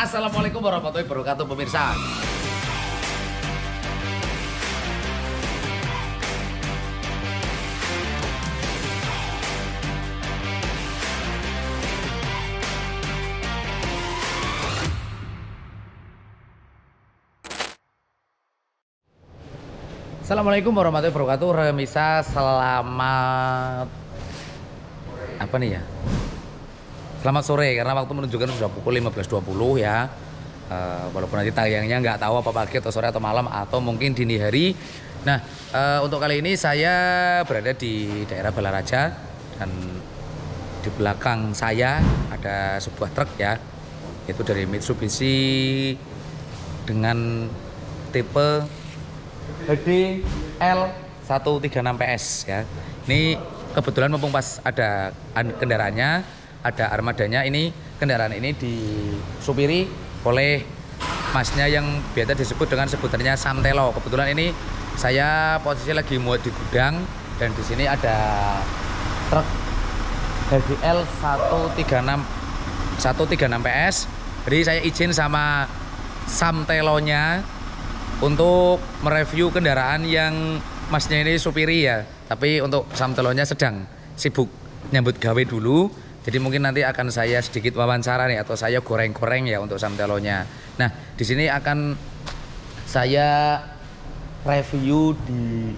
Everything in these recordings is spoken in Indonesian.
Assalamualaikum warahmatullahi wabarakatuh pemirsa. Assalamualaikum warahmatullahi wabarakatuh. Remisa, selamat apa nih ya? Selamat sore, karena waktu menunjukkan sudah pukul 15.20 ya. Walaupun nanti tayangnya nggak tahu apa pagi atau sore atau malam atau mungkin dini hari. Nah, untuk kali ini saya berada di daerah Balaraja dan di belakang saya ada sebuah truk ya, yaitu dari Mitsubishi dengan tipe HDL 136PS ya. Ini kebetulan mumpung pas ada kendaraannya, ada armadanya. Ini kendaraan ini disupiri oleh masnya yang biasa disebut dengan sebutannya Samtelo. Kebetulan ini saya posisi lagi muat di gudang dan di sini ada truk HDL 136PS. Jadi saya izin sama Samtelonya untuk mereview kendaraan yang masnya ini supiri ya. Tapi untuk Samtelonya sedang sibuk nyambut gawe dulu. Jadi mungkin nanti akan saya sedikit wawancara nih, atau saya goreng-goreng ya untuk Samtelonya. Nah, di sini akan saya review di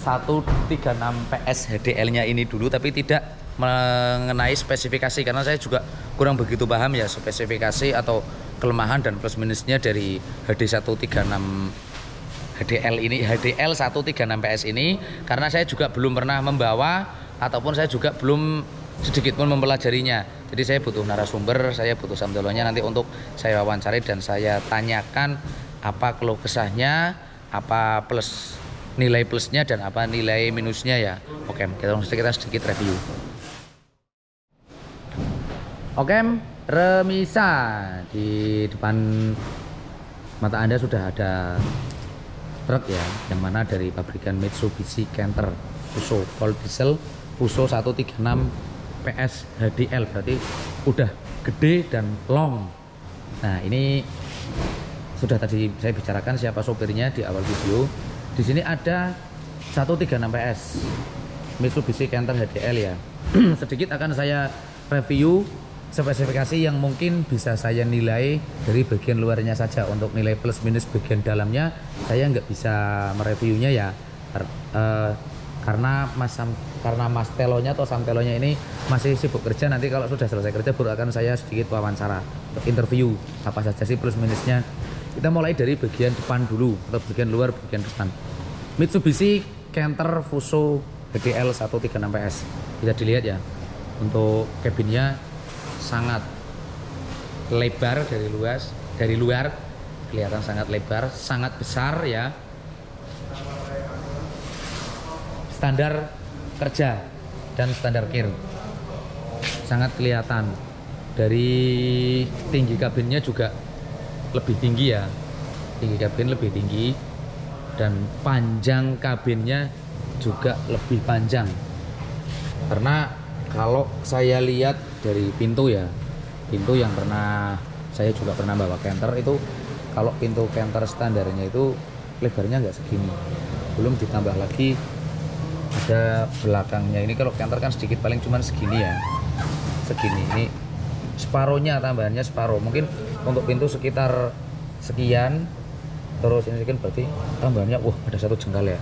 136PS HDL-nya ini dulu, tapi tidak mengenai spesifikasi karena saya juga kurang begitu paham ya spesifikasi atau kelemahan dan plus minusnya dari HDL 136PS ini, karena saya juga belum pernah membawa ataupun saya juga belum sedikit pun mempelajarinya. Jadi saya butuh narasumber, saya butuh Samtelonya nanti untuk saya wawancari dan saya tanyakan apa keluh kesahnya, apa plus nilai plusnya dan apa nilai minusnya ya. Oke, kita sedikit review. Oke, remisa, di depan mata Anda sudah ada truk ya, yang mana dari pabrikan Mitsubishi Canter Fuso Full Diesel Fuso 136PS HDL, berarti udah gede dan long. Nah, ini sudah tadi saya bicarakan siapa sopirnya di awal video. Di sini ada 136PS Mitsubishi Canter HDL ya. Sedikit akan saya review spesifikasi yang mungkin bisa saya nilai dari bagian luarnya saja. Untuk nilai plus minus bagian dalamnya saya nggak bisa mereviewnya ya, karena Mas Telonya atau Samtelonya ini masih sibuk kerja. Nanti kalau sudah selesai kerja baru akan saya sedikit wawancara untuk interview apa saja sih plus minusnya. Kita mulai dari bagian depan dulu, atau bagian luar bagian depan. Mitsubishi Canter Fuso HDL 136PS, bisa dilihat ya, untuk kabinnya sangat lebar dari luar kelihatan sangat lebar, sangat besar ya. Standar kerja dan standar kir sangat kelihatan. Dari tinggi kabinnya juga lebih tinggi ya, tinggi kabin lebih tinggi dan panjang kabinnya juga lebih panjang. Karena kalau saya lihat dari pintu ya, pintu yang saya juga pernah bawa Canter itu, kalau pintu Canter standarnya itu lebarnya nggak segini, belum ditambah lagi ada belakangnya. Ini kalau Canter kan sedikit, paling cuman segini ya, segini. Ini separohnya, tambahannya separoh, mungkin untuk pintu sekitar sekian, terus ini kan berarti tambahannya wah ada 1 jengkal ya.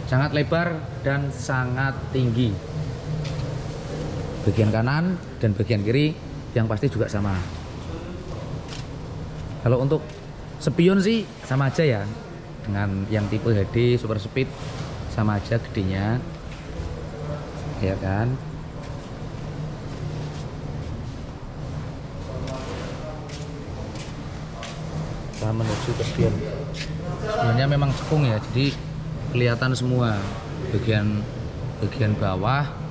Sangat lebar dan sangat tinggi. Bagian kanan dan bagian kiri yang pasti juga sama. Kalau untuk spion sih sama aja ya, dengan yang tipe HD Super Speed sama aja gedenya, ya kan. Kita menuju ke spion. Spionnya memang cekung ya, jadi kelihatan semua bagian bawah,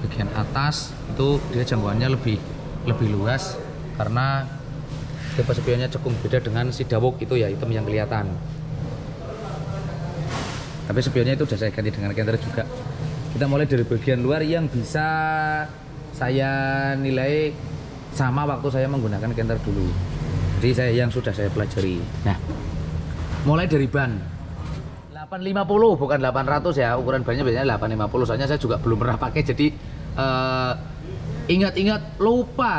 bagian atas itu dia jangkauannya lebih luas karena tipe spionnya cekung, beda dengan si Dawok itu ya, hitam yang kelihatan. Tapi spionnya itu sudah saya ganti dengan Canter juga. Kita mulai dari bagian luar yang bisa saya nilai sama waktu saya menggunakan Canter dulu. Jadi yang sudah saya pelajari. Nah, mulai dari ban 850 bukan 800 ya, ukuran bannya biasanya 850. Soalnya saya juga belum pernah pakai, jadi ingat-ingat lupa,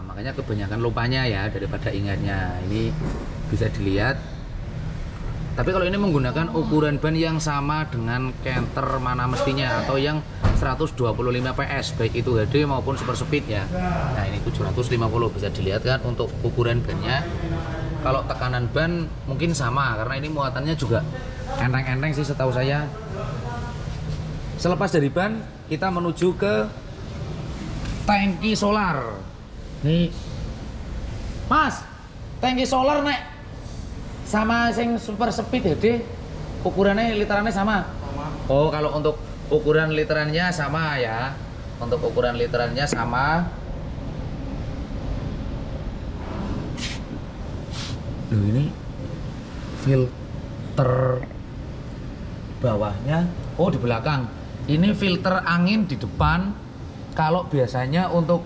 makanya kebanyakan lupanya ya daripada ingatnya. Ini bisa dilihat. Tapi kalau ini menggunakan ukuran ban yang sama dengan Canter mana mestinya, atau yang 125 PS, baik itu HD maupun super speed ya. Nah ini 750, bisa dilihat kan untuk ukuran bannya. Kalau tekanan ban mungkin sama, karena ini muatannya juga enteng-enteng sih setahu saya. Selepas dari ban, kita menuju ke tangki solar. Nih Mas, tangki solar nek sama sing super speed HD ukurannya literannya sama? Oh, kalau untuk ukuran literannya sama ya. Untuk ukuran literannya sama. Loh, ini filter bawahnya, oh di belakang. Ini filter angin di depan. Kalau biasanya untuk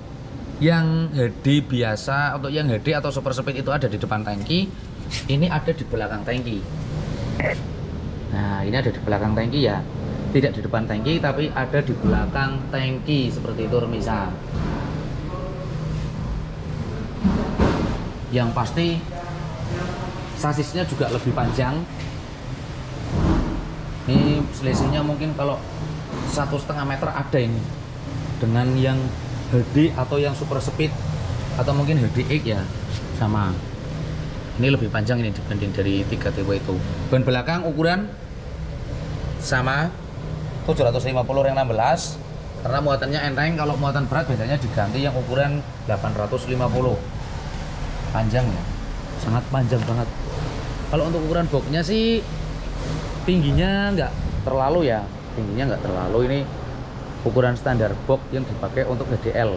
yang HD biasa, untuk yang HD atau super speed itu ada di depan tangki. Ini ada di belakang tangki. Nah, ini ada di belakang tangki ya. Tidak di depan tangki, tapi ada di belakang tangki seperti itu remisa. Yang pasti sasisnya juga lebih panjang. Ini selisihnya mungkin kalau 1,5 meter ada ini dengan yang HD atau yang super speed atau mungkin HDX ya, sama. Ini lebih panjang ini dibanding dari 3 TW itu. Ban belakang ukuran sama 750 ring 16, karena muatannya enteng. Kalau muatan berat biasanya diganti yang ukuran 850. Panjang ya, sangat panjang banget. Kalau untuk ukuran boxnya sih tingginya nggak terlalu ya, tingginya nggak terlalu. Ini ukuran standar box yang dipakai untuk HDL.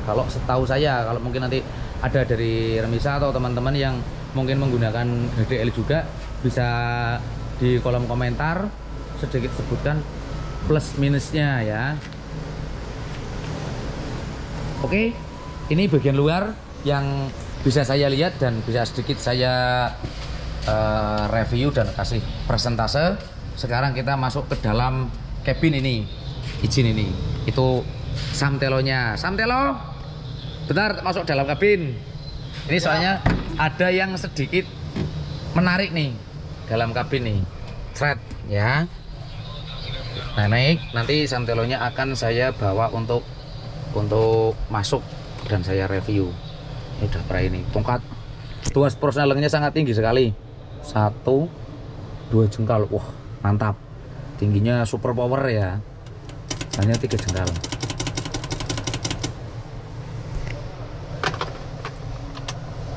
Kalau setahu saya, kalau mungkin nanti ada dari remisa atau teman-teman yang mungkin menggunakan HDL juga, bisa di kolom komentar sedikit sebutkan plus minusnya ya. Oke, ini bagian luar yang bisa saya lihat dan bisa sedikit saya review dan kasih persentase. Sekarang kita masuk ke dalam cabin ini, izin ini. Itu samtelonya. Samtelo, bentar masuk dalam kabin. Ini soalnya ada yang sedikit menarik nih dalam kabin nih, thread ya. Nah, naik nanti samtelonya akan saya bawa untuk masuk dan saya review. Ini udah pernah ini tongkat. Tuas persnelengnya sangat tinggi sekali. 1-2 jengkal. Wah, mantap. Tingginya super power ya. Hanya 3 jengkal.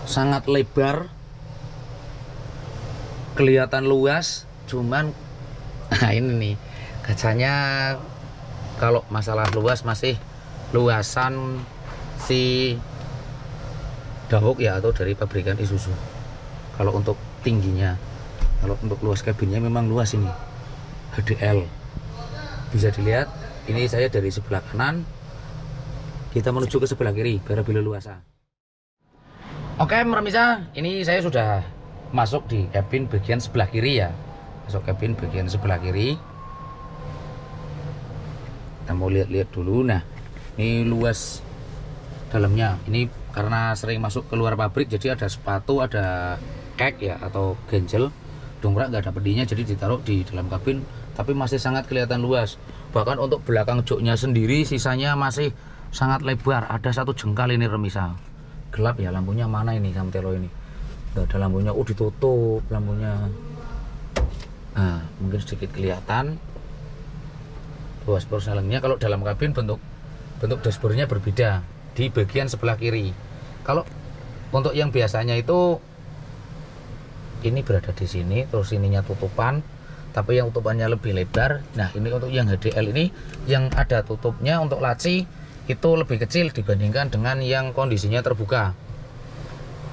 Sangat lebar, kelihatan luas, cuman nah ini nih kacanya, kalau masalah luas masih luasan si Dahok ya, atau dari pabrikan Isuzu. Kalau untuk tingginya, kalau untuk luas kabinnya memang luas ini HDL. Bisa dilihat, ini saya dari sebelah kanan, kita menuju ke sebelah kiri biar lebih leluasa. Oke, Mermisa, ini saya sudah masuk di kabin bagian sebelah kiri ya. Masuk kabin bagian sebelah kiri. Kita mau lihat-lihat dulu. Nah, ini luas dalamnya. Ini karena sering masuk keluar pabrik, jadi ada sepatu, ada kek ya atau ganjel. Dongkrak nggak ada pedinya, jadi ditaruh di dalam kabin. Tapi masih sangat kelihatan luas. Bahkan untuk belakang joknya sendiri, sisanya masih sangat lebar. Ada 1 jengkal ini remisa. Gelap ya lampunya, mana ini samtelo ini nggak ada lampunya. Oh, ditutup lampunya. Nah, mungkin sedikit kelihatan luas persnelengnya. Kalau dalam kabin bentuk dashboardnya berbeda di bagian sebelah kiri. Kalau untuk yang biasanya itu ini berada di sini, terus ininya tutupan, tapi yang tutupannya lebih lebar. Nah, ini untuk yang HDL ini yang ada tutupnya untuk laci itu lebih kecil dibandingkan dengan yang kondisinya terbuka.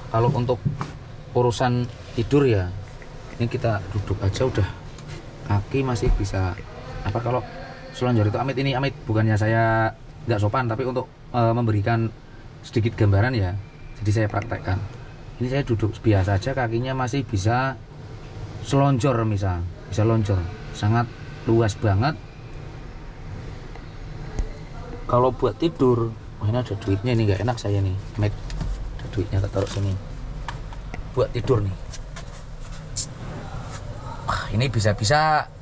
Kalau untuk urusan tidur ya, ini kita duduk aja udah kaki masih bisa apa. Kalau selonjor itu amit, ini amit bukannya saya nggak sopan, tapi untuk memberikan sedikit gambaran ya, jadi saya praktekkan. Ini saya duduk biasa aja, kakinya masih bisa selonjor, bisa lonjor, sangat luas banget. Kalau buat tidur, ini ada duitnya, ini nggak enak saya nih, Mac, ada duitnya, tak taruh sini. Buat tidur nih, ini bisa-bisa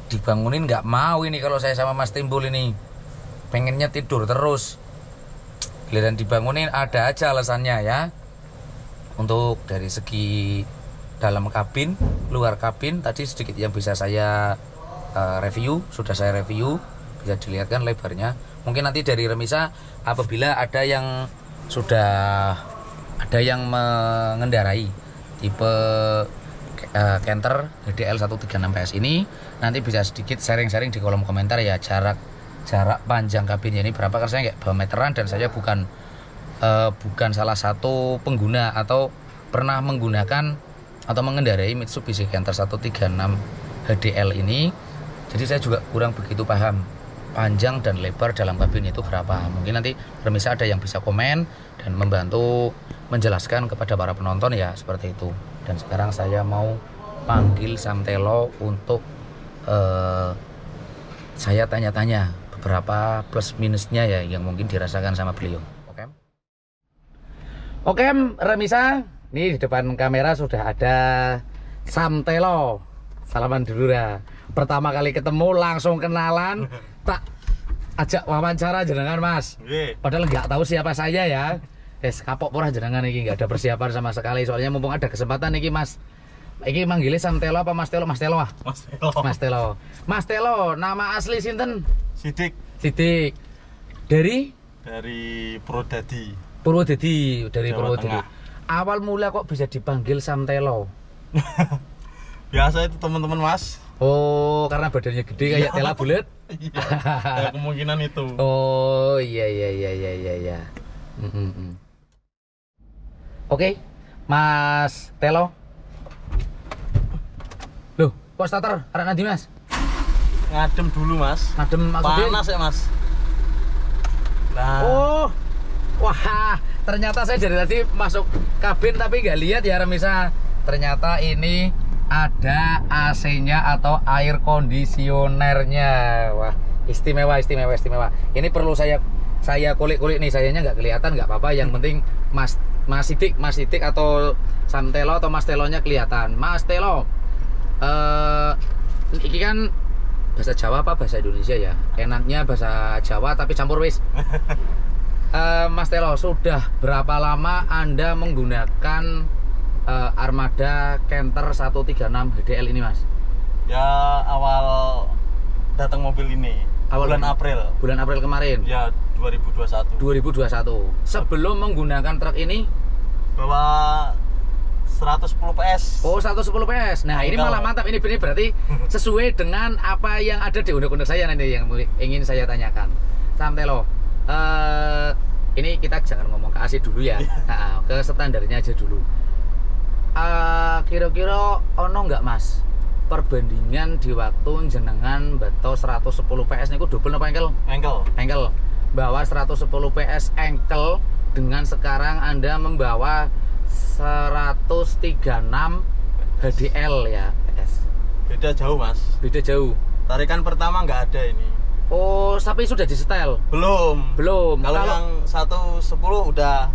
dibangunin nggak mau ini kalau saya sama Mas Timbul ini, pengennya tidur terus. Giliran dibangunin ada aja alasannya ya. Untuk dari segi dalam kabin, luar kabin tadi sedikit yang bisa saya review, sudah saya review, bisa dilihat kan lebarnya. Mungkin nanti dari Remisa apabila ada yang sudah ada yang mengendarai tipe Canter HDL 136 PS ini, nanti bisa sedikit sharing-sharing di kolom komentar ya, jarak panjang kabinnya ini berapa, karena saya nggak bawa meteran dan saya bukan salah satu pengguna atau pernah menggunakan atau mengendarai Mitsubishi Canter 136 HDL ini, jadi saya juga kurang begitu paham panjang dan lebar dalam kabin itu berapa. Mungkin nanti Remisa ada yang bisa komen dan membantu menjelaskan kepada para penonton ya, seperti itu. Dan sekarang saya mau panggil Samtelo untuk saya tanya-tanya beberapa plus minusnya ya yang mungkin dirasakan sama beliau. Oke, Remisa, nih di depan kamera sudah ada Samtelo. Salaman dulu ya. Pertama kali ketemu langsung kenalan, tak ajak wawancara jenengan Mas. Padahal nggak tahu siapa saya ya. Kapok purah jenengan ini, nggak ada persiapan sama sekali. Soalnya mumpung ada kesempatan nih Mas. Iki manggilnya Samtelo apa Mas Telo? Mas Telo ah. Mas Telo. Mas Telo, nama asli sinten? Sidik. Dari Purwodadi. Dari Purwodadi. Awal mula kok bisa dipanggil Samtelo? Biasa itu teman-teman Mas. Oh, karena badannya gede kayak tela bulat. Iya. Kemungkinan itu. Oh, iya. Oke, Mas Telo. Loh, kok starter? Arek nanti Mas? Ngadem dulu Mas. Ngadem maksudnya? Panas ya Mas. Nah. Oh, wah, ternyata saya dari tadi masuk kabin tapi nggak lihat ya Remisa. Ternyata ini ada AC-nya atau air kondisionernya. Wah, istimewa. Ini perlu saya kulik-kulik nih, sayanya nggak kelihatan, nggak apa-apa. Yang penting Mas Sidik atau Samtelo atau Mas Telonya kelihatan. Mas Telo, ini kan bahasa Jawa apa bahasa Indonesia ya? Enaknya bahasa Jawa tapi campur wis. Mas Telo, sudah berapa lama Anda menggunakan Armada Canter 136 HDL ini Mas? Ya awal datang mobil ini. Bulan April kemarin. Ya 2021. Sebelum menggunakan truk ini bawa 110 PS. Oh, 110 PS. Nah, ini malah mantap. Ini berarti sesuai dengan apa yang ada di undang-undang saya nanti yang ingin saya tanyakan. Samtelo, ini kita jangan ngomong ke AC dulu ya. Nah, ke standarnya aja dulu. Kira-kira ono nggak Mas perbandingan di waktu jenengan beto 110 PS niku double apa engkel? Bawa 110 PS engkel dengan sekarang Anda membawa 136 HDL ya PS. Beda jauh Mas. Beda jauh. Tarikan pertama nggak ada ini. Oh, tapi sudah disetel? Belum. Kalau yang 110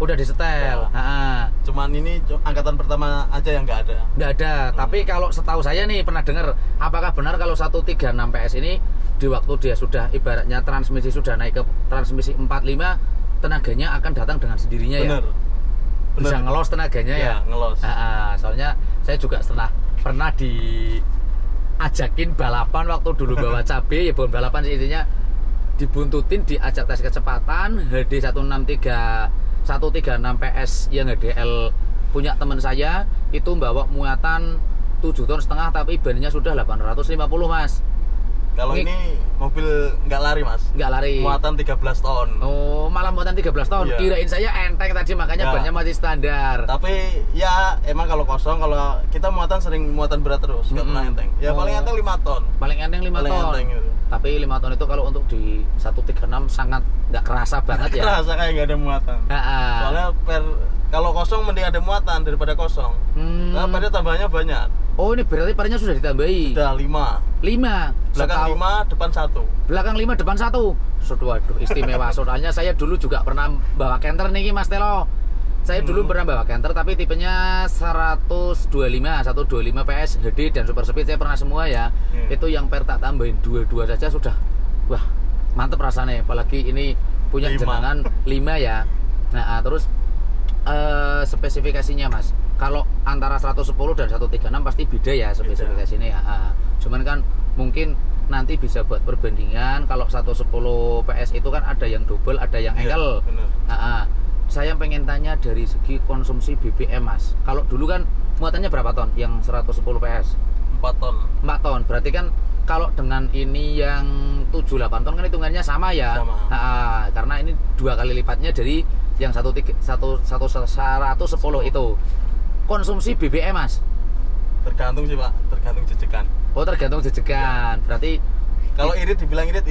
udah disetel. Ya. Cuman ini angkatan pertama aja yang nggak ada. Tapi kalau setahu saya nih pernah dengar, apakah benar kalau 136 PS ini di waktu dia sudah ibaratnya transmisi sudah naik ke transmisi 45, tenaganya akan datang dengan sendirinya? Bener. Bisa ngelos tenaganya ya? Ngelos. Soalnya saya juga pernah ajakin balapan waktu dulu bawa cabe, ya bukan balapan sih, intinya dibuntutin, diajak tes kecepatan HD 136 PS yang HDL punya teman saya itu bawa muatan 7,5 ton tapi bannya sudah 850 Mas. Kalau ini mobil nggak lari Mas. Nggak lari. Muatan 13 ton. Oh, malah muatan 13 ton. Iya. Kirain saya enteng tadi, makanya bannya masih standar. Tapi ya emang kalau kosong, kalau kita sering muatan berat terus, nggak pernah enteng. Ya paling enteng 5 ton. Paling enteng 5 ton. Enteng gitu. Tapi 5 ton itu kalau untuk di 136 sangat nggak kerasa banget ya. Kerasa kayak nggak ada muatan. Soalnya kalau kosong mending ada muatan daripada kosong. Nah, pada tambahnya banyak. Oh, ini berarti parnya sudah ditambahi. Sudah 5. 5. Belakang 5, depan 1. Belakang 5, depan 1. Waduh, istimewa. Soalnya saya dulu juga pernah bawa canter nih Mas Telo. Saya dulu pernah bawa canter tapi tipenya 125 PS HD dan super speed saya pernah semua ya. Itu yang per tak tambahin 22 saja sudah wah, mantep rasanya. Apalagi ini punya jenengan 5 ya. Nah, terus spesifikasinya Mas. Kalau antara 110 dan 136 pasti beda ya spesifikasinya ya. Cuman kan mungkin nanti bisa buat perbandingan. Kalau 110 PS itu kan ada yang double, ada yang angle. Saya pengen tanya dari segi konsumsi BBM Mas. Kalau dulu kan muatannya berapa ton yang 110 PS? 4 ton. 4 ton. Berarti kan kalau dengan ini yang 7-8 ton kan hitungannya sama ya. Sama. Karena ini 2 kali lipatnya dari yang 110 itu. Konsumsi BBM Mas? Tergantung sih Pak, tergantung jejekan. Oh, tergantung jejekan. Berarti kalau irit dibilang irit.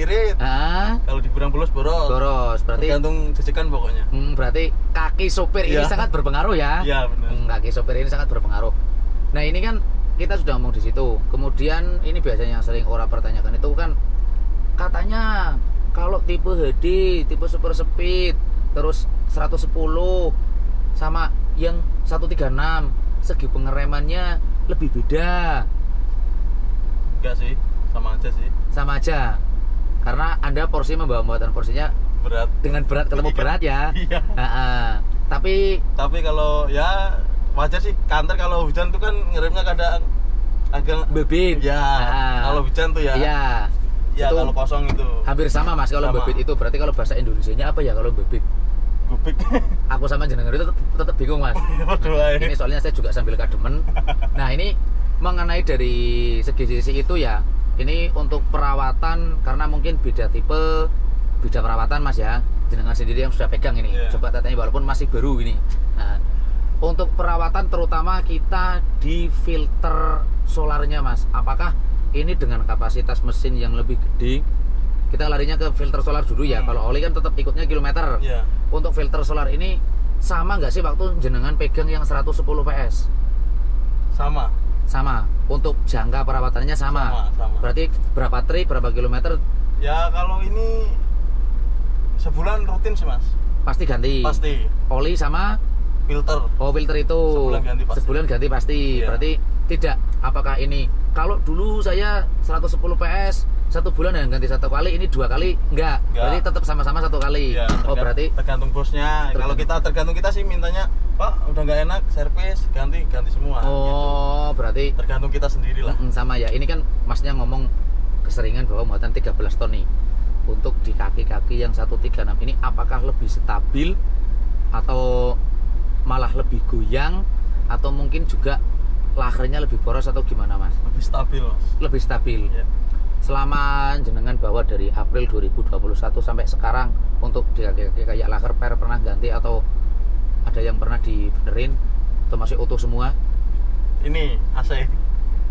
Kalau dibilang boros. Berarti tergantung jejekan pokoknya. Berarti kaki sopir ini sangat berpengaruh ya. Iya, benar. Kaki sopir ini sangat berpengaruh. Nah, ini kan kita sudah ngomong di situ. Kemudian ini biasanya yang sering orang pertanyakan itu kan katanya kalau tipe HD, tipe super speed, terus 110 sama yang 136 segi pengeremannya lebih beda. Enggak sih, sama aja sih. Sama aja. Karena Anda porsi membawa muatan porsinya berat. Dengan berat ketemu berat ya. Iya. Tapi kalau ya wajar sih. Kantor kalau hujan tuh kan ngeremnya kadang agak bebit. Ya. Kalau hujan tuh ya. Iya. Ya itu kalau kosong itu. Hampir sama Mas kalau bebit itu. Berarti kalau bahasa Indonesianya apa ya kalau bebit? Gubik. Aku sama jenengan itu tetap bingung Mas. Ini soalnya saya juga sambil kademen. Nah, ini mengenai dari segi itu ya. Ini untuk perawatan karena mungkin beda tipe, beda perawatan Mas ya. Jenengan sendiri yang sudah pegang ini. Coba tanya walaupun masih baru ini. Nah, untuk perawatan terutama kita di filter solarnya Mas. Apakah ini dengan kapasitas mesin yang lebih gede? Kita larinya ke filter solar dulu ya. Kalau oli kan tetap ikutnya kilometer. Untuk filter solar ini sama nggak sih waktu jenengan pegang yang 110 PS? Sama. Untuk jangka perawatannya sama. Berarti berapa trip, berapa kilometer? Ya kalau ini sebulan rutin sih Mas. Pasti ganti. Pasti. Oli sama filter. Oh, filter itu sebulan ganti pasti. Berarti tidak. Apakah ini kalau dulu saya 110 PS 1 bulan yang ganti 1 kali, ini 2 kali enggak. Berarti tetap sama-sama 1 kali. Berarti tergantung bosnya. Kalau kita tergantung kita sih mintanya, Pak udah nggak enak, servis ganti semua. Gitu. Berarti tergantung kita sendiri lah. Sama ya. Ini kan Masnya ngomong keseringan bahwa muatan 13 ton nih. Untuk di kaki-kaki yang 136 ini apakah lebih stabil atau malah lebih goyang atau mungkin juga lahernya lebih boros atau gimana Mas? Lebih stabil Mas. Lebih stabil. Selama jenengan bawa dari April 2021 sampai sekarang untuk di kaki-kaki kayak laher per pernah ganti atau ada yang pernah dibenerin atau masih utuh semua? Ini AC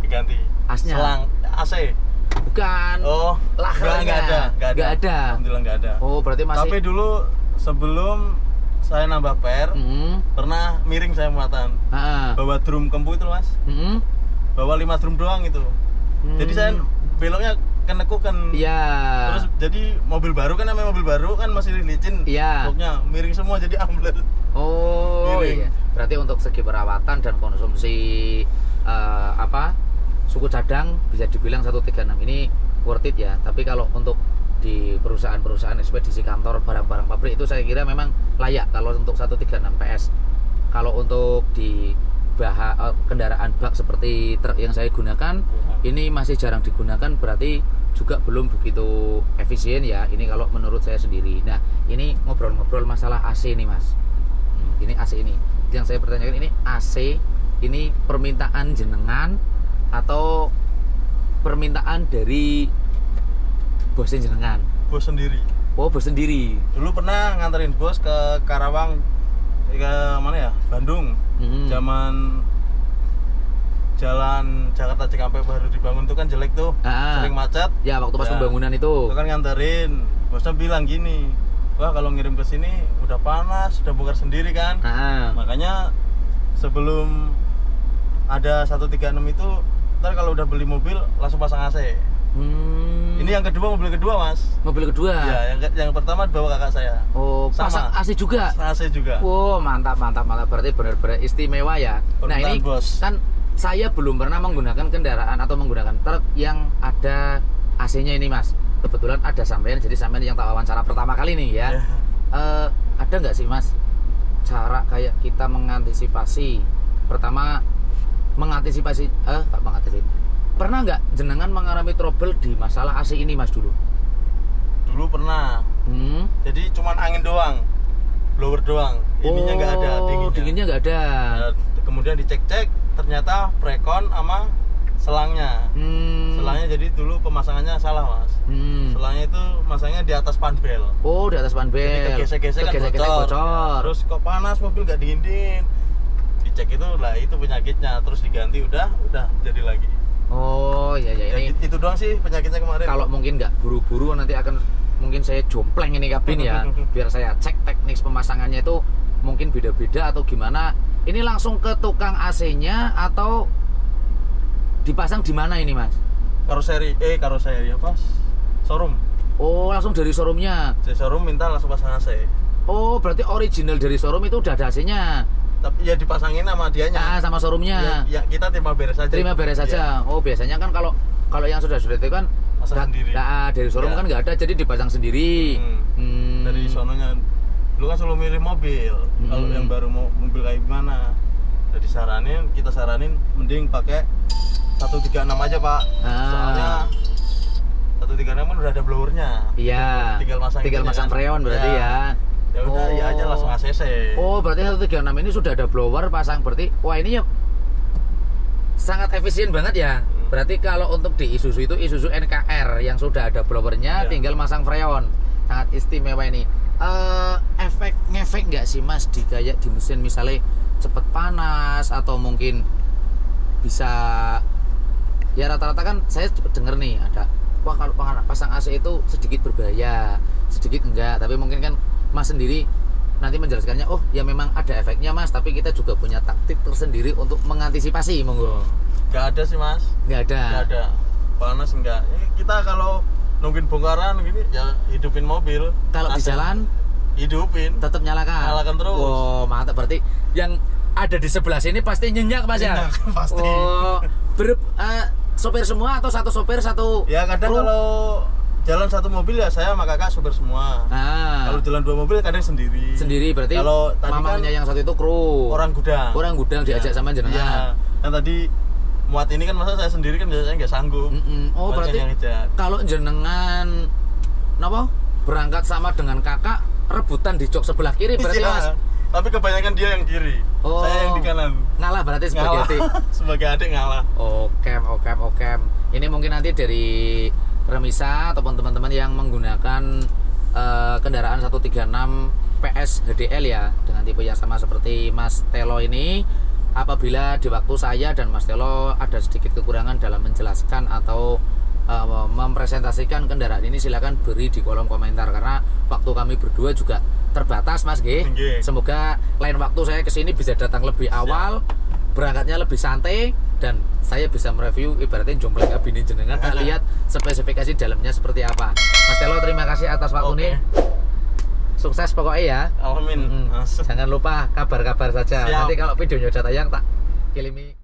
diganti. Asnya? Selang AC. Bukan. Oh, lahernya. Nggak ada. Alhamdulillah nggak ada. Oh, berarti masih. Tapi dulu sebelum saya nambah per, pernah miring saya muatan. Bawa drum kempu itu Mas. Bawa 5 drum doang itu. Jadi saya beloknya kenekukan. Terus jadi mobil baru kan namanya mobil baru kan masih licin. Bloknya miring semua jadi ambles. Oh iya. Berarti untuk segi perawatan dan konsumsi suku cadang bisa dibilang 136 ini worth it ya. Tapi kalau untuk di perusahaan-perusahaan ekspedisi kantor barang-barang pabrik itu saya kira memang layak kalau untuk 136 PS. Kalau untuk di kendaraan bak seperti truk yang saya gunakan ini masih jarang digunakan, berarti juga belum begitu efisien ya. Ini kalau menurut saya sendiri. Nah, ini ngobrol-ngobrol masalah AC nih Mas. Ini AC ini yang saya pertanyakan, ini AC ini permintaan jenengan atau permintaan dari bos jenengan? Bos sendiri. Oh, bos sendiri. Dulu pernah nganterin bos ke Karawang, ke mana ya? Bandung. Zaman jalan Jakarta Cikampek baru dibangun tuh kan jelek tuh, sering macet. macet. Ya, waktu pas pembangunan itu. Itu kan nganterin. Bosnya bilang gini, wah kalau ngirim ke sini udah panas, udah bongkar sendiri kan. Makanya sebelum ada 136 itu, ntar kalau udah beli mobil langsung pasang AC. Ini yang kedua, mobil kedua mas. Mobil kedua? Ya, yang pertama dibawa kakak saya. Oh, pasang AC juga? AC juga. Oh, mantap. Berarti benar-benar istimewa ya. Nah ini bos. Kan saya belum pernah menggunakan kendaraan atau menggunakan truk yang ada AC-nya ini mas. Kebetulan ada sampean, jadi sampean yang tak wawancara pertama kali nih ya. Ada nggak sih mas cara kayak kita mengantisipasi? Pertama mengantisipasi, pernah nggak jenengan mengalami trouble di masalah AC ini mas dulu? Dulu pernah. Jadi cuman angin doang, blower doang. Ininya nggak ada, dinginnya nggak ada. Kemudian dicek-cek, ternyata prekon sama selangnya. Selangnya jadi dulu pemasangannya salah mas. Selangnya itu masangnya di atas panbel. Oh, di atas panbel. Jadi kegesek-gesek kan bocor. Terus kok panas, mobil nggak dingin. Dicek itu lah, itu penyakitnya. Terus diganti, udah jadi lagi. Oh iya ini itu doang sih penyakitnya kemarin. Kalau mungkin nggak buru-buru nanti akan mungkin saya jompleng ini kabin ya, biar saya cek teknik pemasangannya itu mungkin beda-beda atau gimana. Ini langsung ke tukang AC-nya atau dipasang di mana ini mas? Karoseri apa? Showroom. Oh, langsung dari showroomnya? Dari showroom minta langsung pasang AC. Oh, berarti original dari showroom itu udah ada AC-nya? Tapi ya dipasangin sama dianya. Sama showroomnya. Ya kita terima beres saja. Terima beres saja. Ya. Oh, biasanya kan kalau yang sudah itu kan pasang sendiri. Dari showroom kan nggak ada, jadi dipasang sendiri. Dari sononya. Lu kan selalu milih mobil. Kalau yang baru mau mobil kayak gimana? Jadi kita saranin mending pakai 136 aja pak. Soalnya 136 kan udah ada blowernya. Iya. Tinggal masang freon berarti ya. Ya udah, ya aja langsung ACC. Oh, berarti 136 ini sudah ada blower pasang, berarti wah ini ya sangat efisien banget ya. Berarti kalau untuk di Isuzu itu Isuzu NKR yang sudah ada blowernya, tinggal masang freon. Sangat istimewa ini. Ngefek nggak sih mas di kayak di mesin misalnya cepet panas atau mungkin bisa ya rata-rata kan saya denger nih ada wah kalau pasang AC itu sedikit berbahaya, sedikit enggak, tapi mungkin kan mas sendiri nanti menjelaskannya, oh ya memang ada efeknya mas, tapi kita juga punya taktik tersendiri untuk mengantisipasi. Monggo. Nggak ada sih mas. Nggak ada. Panas enggak. Kita kalau nungguin bongkaran gini ya hidupin mobil. Kalau di jalan hidupin. Tetap nyalakan terus. Oh mantap, berarti yang ada di sebelah sini pasti nyenyak mas ya. Pasti. Oh sopir semua atau satu sopir satu? Ya kadang kalau jalan satu mobil ya saya sama kakak sopir semua. Kalau jalan dua mobil kadang sendiri. Sendiri berarti kalau mamanya kan yang satu itu kru. Orang gudang diajak sama jenengan. Yang tadi muat ini kan masa saya sendiri kan biasanya nggak sanggup. Oh berarti kalau jenengan berangkat sama dengan kakak rebutan di jok sebelah kiri berarti mas? Tapi kebanyakan dia yang kiri, saya yang di kanan. Ngalah berarti sebagai adik? Sebagai adik ngalah. Oke. Ini mungkin nanti dari Remisa ataupun teman-teman yang menggunakan kendaraan 136 PS HDL ya, dengan tipe yang sama seperti Mas Telo ini, apabila di waktu saya dan Mas Telo ada sedikit kekurangan dalam menjelaskan atau mempresentasikan kendaraan ini, silakan beri di kolom komentar karena waktu kami berdua juga terbatas mas G. Semoga lain waktu saya kesini bisa datang lebih awal, berangkatnya lebih santai dan saya bisa mereview ibaratnya jompleng kabin jenengan, lihat spesifikasi dalamnya seperti apa. Mas Telo terima kasih atas waktu ini. Sukses pokoknya ya. Amin. Jangan lupa kabar-kabar saja. Nanti kalau videonya udah tayang tak kilimi.